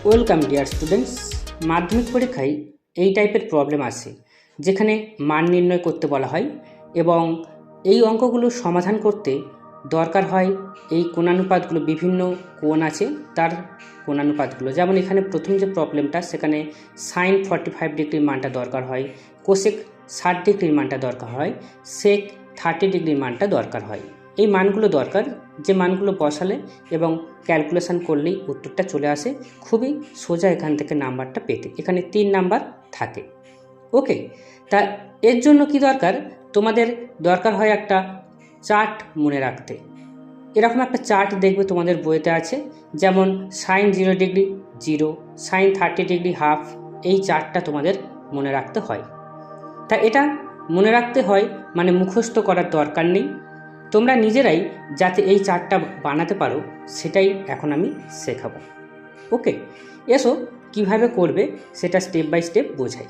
Welcome dear students. মাধ্যমিক পরীক্ষায় এই টাইপের প্রবলেম আসে যেখানে মান নির্ণয় করতে বলা হয় এবং এই অঙ্কগুলো সমাধান করতে দরকার হয় এই কোণানুপাতগুলো, বিভিন্ন কোণ আছে তার কোণানুপাতগুলো। যেমন এখানে প্রথম যে প্রবলেমটা, সেখানে সাইন 45 ডিগ্রির মানটা দরকার হয়, কোসেক 60 ডিগ্রির মানটা দরকার হয়, সেক 30 ডিগ্রির মানটা দরকার হয়। এই মানগুলো দরকার, যে মানগুলো বসালে এবং ক্যালকুলেশন করলেই উত্তরটা চলে আসে। খুবই সোজা এখান থেকে নাম্বারটা পেতে, এখানে 3 নাম্বার থাকে। ওকে, তা এর জন্য কি দরকার, তোমাদের দরকার হয় একটা চার্ট মনে রাখতে। এরকম একটা চার্ট দেখবে তোমাদের বইতে আছে, যেমন sine 0 degree 0, sine 30 degree half. এই চার্টটা তোমাদের মনে রাখতে হয়। তা এটা মনে রাখতে হয় মানে মুখস্থ করার দরকার নেই, তোমরা নিজেরাই যাতে এই চার্টটা বানাতে পারো সেটাই এখন আমি শেখাবো। ওকে, এসো কিভাবে করবে সেটা স্টেপ বাই স্টেপ বোঝাই।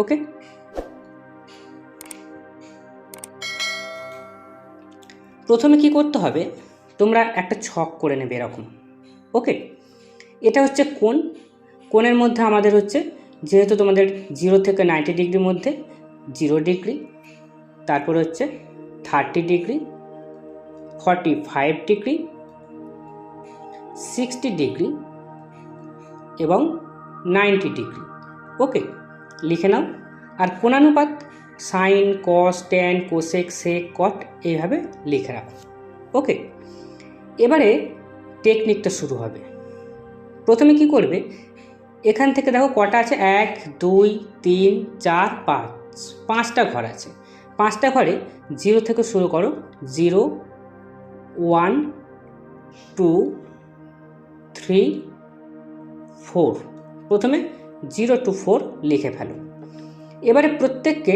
ওকে, প্রথমে কি করতে হবে, তোমরা একটা ছক করে নেবে এরকম। ওকে, এটা হচ্ছে কোণ। কোণের মধ্যে আমাদের হচ্ছে, যেহেতু তোমাদের 0 থেকে 90 ডিগ্রির মধ্যে 0 ডিগ্রি, তারপরে হচ্ছে 30 ডিগ্রি, 45 ডিগ্রি, 60 ডিগ্রি এবং 90 ডিগ্রি। ওকে, লিখে নাও। আর কোণানুপাত সাইন, কস, ট্যান, কোসেক, সেক, কট এইভাবে লিখে রাখো। ওকে, এবারে টেকনিকটা শুরু হবে। প্রথমে কি করবে, এখান থেকে দেখো কটা আছে, 1 2 3 4 5, 5টা ঘর আছে। 5টা ঘরে 0 থেকে শুরু করো, 0 1 2 3 4। প্রথমে 0 to 4 লিখে ফেলো। এবারে প্রত্যেককে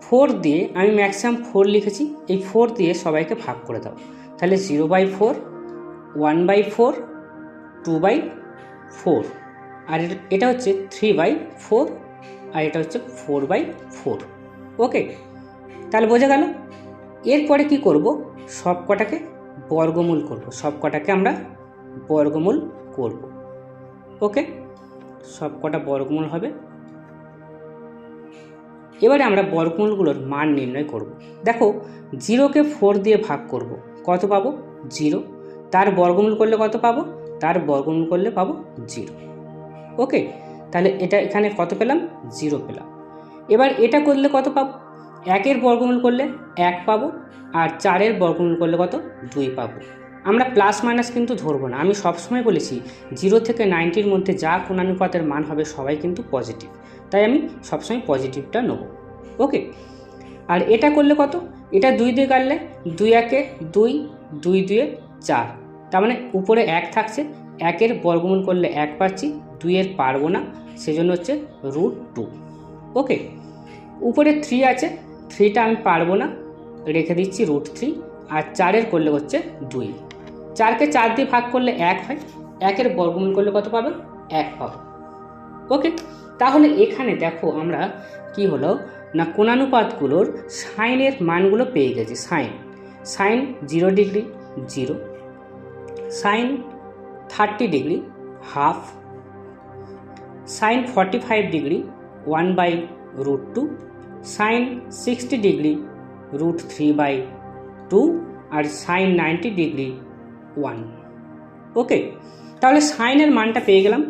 4 দিয়ে, আমি ম্যাক্সিমাম 4 লিখেছি, এই 4 দিয়ে সবাইকে ভাগ করে দাও। তাহলে 0/4, 1/4, 2/4, আর এটা হচ্ছে 3/4, আর এটা হচ্ছে 4/4। ওকে, তাহলে বোঝা গেল। এরপরে কি করব, সব কটাকে বর্গমূল করব, সব কটাকে আমরা বর্গমূল করব। ওকে, সব কটা বর্গমূল হবে। এবারে আমরা বর্গমূলগুলোর মান নির্ণয় করব। দেখো, 0কে 4 দিয়ে ভাগ করব, কত পাবো, 0। তার বর্গমূল করলে কত পাবো, তার বর্গমূল করলে পাবো 0। ওকে, তাহলে এটা এখানে কত পেলাম, 0 পেলাম। এবার এটা করলে কত পাবো, 1-এর বর্গমূল করলে 1 পাবো, আর 4-এর বর্গমূল করলে কত, 2 পাবো। আমরা প্লাস মাইনাস কিন্তু ধরবো না, আমি সবসময় বলেছি 0 থেকে 90-র মধ্যে যা কোণানুপাতের মান হবে সবাই কিন্তু পজিটিভ, তাই আমি সবসময় পজিটিভটা নেব। ওকে, আর এটা করলে কত, এটা 2 দিয়ে কাটলে 2-1-এ 2, 2-2-এ 4, তার মানে উপরে 1 থাকছে, 1-এর বর্গমূল করলে 1 পাচ্ছি, 2-এর পারবো না, সেজন্য হচ্ছে √2। ওকে, উপরে 3 আছে, 3টা আমি পারবো না, রেখে দিচ্ছি √3, আর 4-এর করলে হচ্ছে 2। 4কে 4 দিয়ে ভাগ করলে 1 হয়, 1-এর বর্গমূল করলে কত পাবো, 1 পাবো। ওকে, তাহলে এখানে দেখো আমরা কি হলো না, কোণানুপাতগুলোর সাইনের মানগুলো পেয়ে গেছি। Sine 0 degree 0, sine 30 degree half, sine 45 degree 1/√2, sine 60 degree √3/2, আর সাইন 90 ডিগ্রি 1। ওকে, তাহলে সাইনের মানটা পেয়ে গেলাম।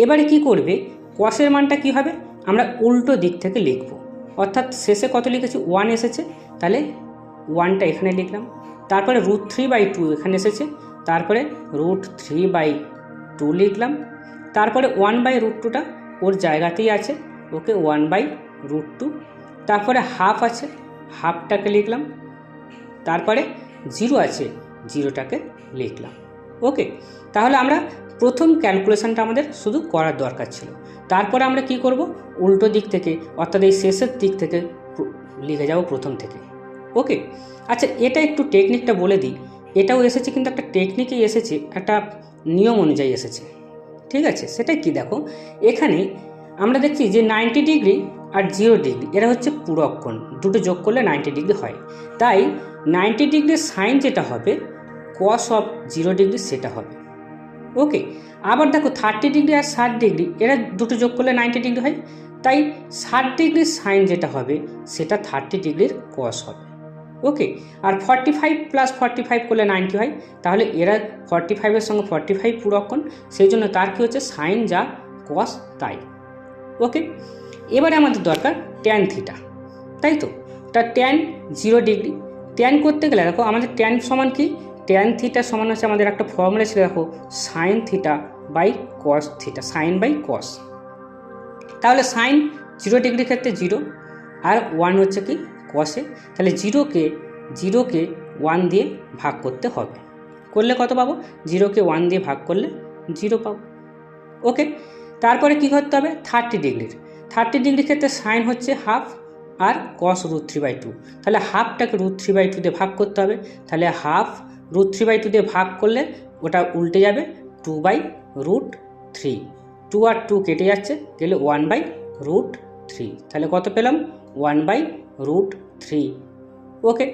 এবারে কি করবে, কসের মানটা কি হবে, আমরা উল্টো দিক থেকে লিখব, অর্থাৎ শেষে কত লিখেছি, 1 এসেছে, তাহলে 1টা এখানে লিখলাম, তারপরে √3/2 এখানে এসেছে, তারপরে √3/2 লিখলাম, তারপরে 1/√2টা ওর জায়গাতেই আছে, ওকে 1/√2, তারপরে হাফ আছে, হাফটাকে লিখলাম, তারপরে 0 আছে, 0টাকে লিখলাম। ওকে, তাহলে আমরা প্রথম ক্যালকুলেশনটা আমাদের শুধু করার দরকার ছিল। তারপরে আমরা কি করব, উল্টো দিক থেকে, অর্থাৎ এই শেষের দিক থেকে লিখে যাব প্রথম থেকে। ওকে, আচ্ছা এটা একটু টেকনিকটা বলে দিই, এটাও এসেছে কিন্তু একটা টেকনিকেই এসেছে, একটা নিয়ম অনুযায়ী এসেছে। ঠিক আছে, সেটা কি, দেখো এখানে আমরা দেখছি যে 90 ডিগ্রি আর 0 ডিগ্রি এরা হচ্ছে পূরক কোণ, দুটো যোগ করলে 90 ডিগ্রি হয়, তাই 90 ডিগ্রির সাইন যেটা হবে, কস অফ 0 ডিগ্রি সেটা হবে। ওকে, আবার দেখো 30 ডিগ্রি আর 60 ডিগ্রি এরা দুটো যোগ করলে 90 ডিগ্রি হয়, তাই 60 ডিগ্রির সাইন যেটা হবে সেটা 30 ডিগ্রির কস হবে। ওকে, আর 45 প্লাস 45 করলে 90 হয়, তাহলে এরা 45-এর সঙ্গে 45 পূরক কোণ, সেই জন্য তার কী হচ্ছে সাইন যা কস তাই। ওকে, এবারে আমাদের দরকার ট্যান থিটা, তাই তো। তা ট্যান 0 ডিগ্রি, ট্যান করতে গেলে দেখো আমাদের ট্যান সমান কি, ট্যান থিটা সমান হচ্ছে আমাদের একটা ফর্মুলা ছিল দেখো sine theta by cos theta, sine by cos. তাহলে সাইন 0 ডিগ্রির ক্ষেত্রে 0 আর 1 হচ্ছে কি কসে, তাহলে 0কে 1 দিয়ে ভাগ করতে হবে, করলে কত পাবো, 0কে 1 দিয়ে ভাগ করলে 0 পাবো। ওকে, তারপরে কি করতে হবে 30 ডিগ্রির ক্ষেত্রে সাইন হচ্ছে হাফ আর কস √3/2, তাহলে হাফটাকে √3/2 দিয়ে ভাগ করতে হবে, তাহলে হাফ √3/2 দিয়ে ভাগ করলে ওটা উল্টে যাবে 2/√3, 2 আর 2 কেটে যাচ্ছে, গেলে 1/√3, তাহলে কত পেলাম 1/√3। ওকে,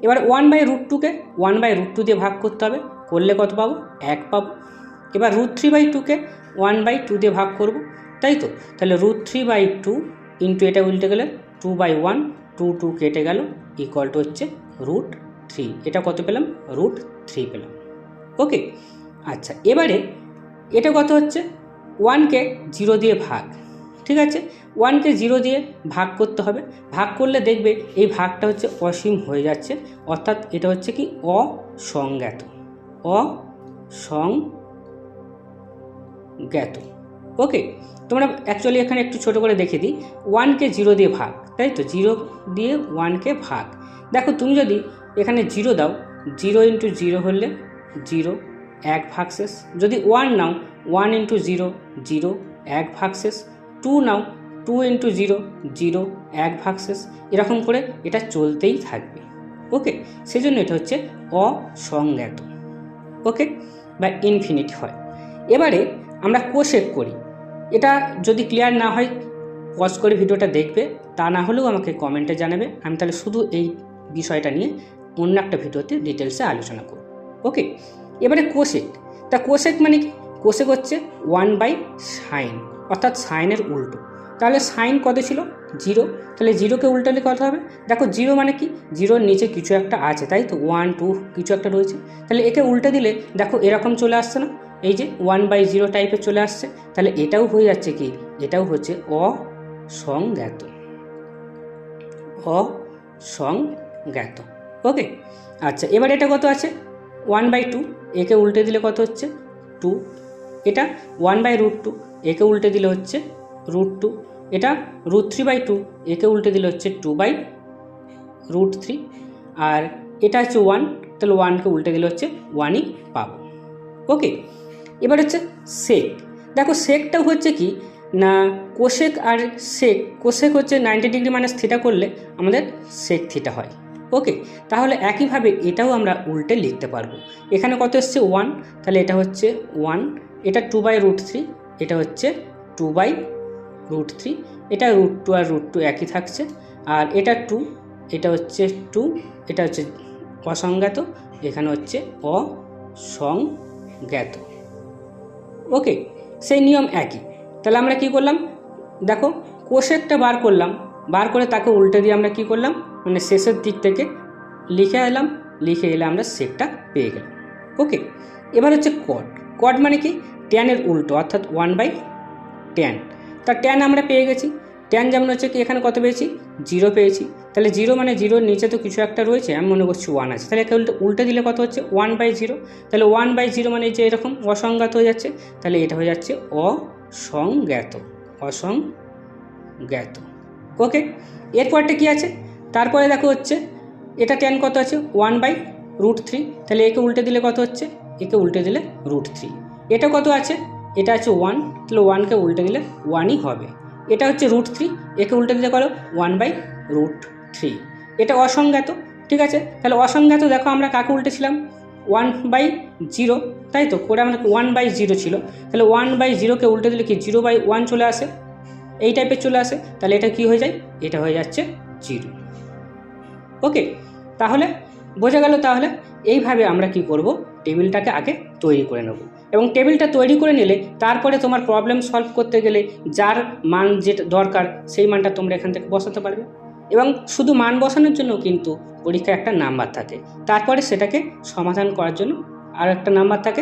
এবার 1/√2কে 1/√2 দিয়ে ভাগ করতে হবে, করলে কত পাবো 1 পাবো। এবার √3/2কে 1/2 দিয়ে ভাগ করব, তাই তো, তাহলে √3/2 ইন্টু এটা উল্টে গেলে 2/1, 2 কেটে গেল ইকুয়াল টু হচ্ছে √3, এটা কত পেলাম √3 পেলাম। ওকে, আচ্ছা এবারে এটা কত হচ্ছে 1কে 0 দিয়ে ভাগ, ঠিক আছে, 1কে 0 দিয়ে ভাগ করতে হবে, ভাগ করলে দেখবে এই ভাগটা হচ্ছে অসীম হয়ে যাচ্ছে, অর্থাৎ এটা হচ্ছে কি অসংজ্ঞাত। ওকে, তোমরা অ্যাকচুয়ালি এখানে একটু ছোট করে দেখে দিই, 1কে 0 দিয়ে ভাগ, তাই তো, 0 দিয়ে 1কে ভাগ। দেখো তুমি যদি এখানে 0 দাও, 0 ইন্টু 0 হলে 0, 1 ভাগ শেষ। যদি 1 নাও, 1 ইন্টু 0, 0, 1 ভাগ শেষ। 2 নাও, 2 ইন্টু 0, 0, 1 ভাগ শেষ। এরকম করে এটা চলতেই থাকবে। ওকে, সেজন্য এটা হচ্ছে অসংজ্ঞাত। ওকে, বা ইনফিনিটি হয়। এবারে আমরা কোশেক করি, এটা যদি ক্লিয়ার না হয় পজ করে ভিডিওটা দেখবে, তা না হলেও আমাকে কমেন্টে জানাবে, আমি তাহলে শুধু এই বিষয়টা নিয়ে অন্য একটা ভিডিওতে ডিটেলসে আলোচনা করব। ওকে, এবারে কোশেক, তা কোশেক মানে কি, কোশেক হচ্ছে 1/sin, অর্থাৎ সাইনের উল্টো। তাহলে সাইন কত ছিল 0, তাহলে 0কে উল্টালে কত হবে, দেখো 0 মানে কি, 0-র নিচে কিছু একটা আছে, তাই তো 1 2 কিছু একটা রয়েছে, তাহলে একে উল্টে দিলে দেখো এরকম চলে আসছে না, এই যে 1/0 টাইপের চলে আসছে, তাহলে এটাও হয়ে যাচ্ছে কি, এটাও হচ্ছে অসংজ্ঞাত। ওকে, আচ্ছা এবার এটা কত আছে 1/2, একে উল্টে দিলে কত হচ্ছে 2, এটা 1/√2, একে উল্টে দিলে হচ্ছে √2, এটা √3/2, একে উল্টে দিলে হচ্ছে 2/√3, আর এটা হচ্ছে 1, তাহলে 1কে উল্টে দিলে হচ্ছে 1ই পাবো। ওকে, এবার হচ্ছে সেক, দেখো সেকটাও হচ্ছে কি না, কোশেক আর সেক, কোশেক হচ্ছে 90 ডিগ্রি মাইনাস থিটা করলে আমাদের সেক থিটা হয়। ওকে, তাহলে একইভাবে এটাও আমরা উল্টে লিখতে পারবো, এখানে কত এসছে 1, তাহলে এটা হচ্ছে 1, এটা 2/√3, এটা হচ্ছে 2/√3, এটা √2 আর √2 একই থাকছে, আর এটা 2, এটা হচ্ছে 2, এটা হচ্ছে অসংজ্ঞাত, এখানে হচ্ছে অসংজ্ঞাত। ওকে, সেই নিয়ম একই, তাহলে আমরা কি করলাম, দেখো কোশেকটা বার করলাম, বার করে তাকে উল্টে দিয়ে আমরা কি করলাম, মানে শেষের দিক থেকে লিখে এলাম, লিখে এলে আমরা সেকটা পেয়ে গেলাম। ওকে, এবার হচ্ছে কট মানে কি, ট্যানের উল্টো, অর্থাৎ 1/tan, তার ট্যান আমরা পেয়ে গেছি, ট্যান যেমন হচ্ছে কি এখানে কত পেয়েছি 0 পেয়েছি, তাহলে 0 মানে 0-র নিচে তো কিছু একটা রয়েছে, আমি মনে করছি 1 আছে, তাহলে একে উল্টে দিলে কত হচ্ছে 1/0, তাহলে 1/0 মানে যে এরকম অসংজ্ঞাত হয়ে যাচ্ছে, তাহলে এটা হয়ে যাচ্ছে অসংজ্ঞাত। ওকে, এরপরটা কি আছে, তারপরে দেখো হচ্ছে এটা ট্যান কত আছে 1/√3, তাহলে একে উল্টে দিলে কত হচ্ছে, একে উল্টে দিলে √3, এটা কত আছে, এটা আছে 1, তাহলে 1কে উল্টে দিলে 1ই হবে, এটা হচ্ছে √3, একে উল্টে দিলে করো 1/√3, এটা অসংজ্ঞাত। ঠিক আছে, তাহলে অসংজ্ঞাত দেখো আমরা কাকে উল্টেছিলাম 1/0, তাই তো, করে আমরা 1/0 ছিল, তাহলে 1/0কে উল্টে দিলে কি 0/1 চলে আসে, এই টাইপের চলে আসে, তাহলে এটা কি হয়ে যায়, এটা হয়ে যাচ্ছে 0। ওকে, তাহলে বোঝা গেল, তাহলে এইভাবে আমরা কি করব, টেবিলটাকে আগে তৈরি করে নেব। এবং টেবিলটা তৈরি করে নিলে তারপরে তোমার প্রবলেম সলভ করতে গেলে যার মান যেটা দরকার সেই মানটা তোমরা এখান থেকে বসাতে পারবে। এবং শুধু মান বসানোর জন্য কিন্তু পরীক্ষায় একটা নাম্বার থাকে, তারপরে সেটাকে সমাধান করার জন্য আর একটা নাম্বার থাকে,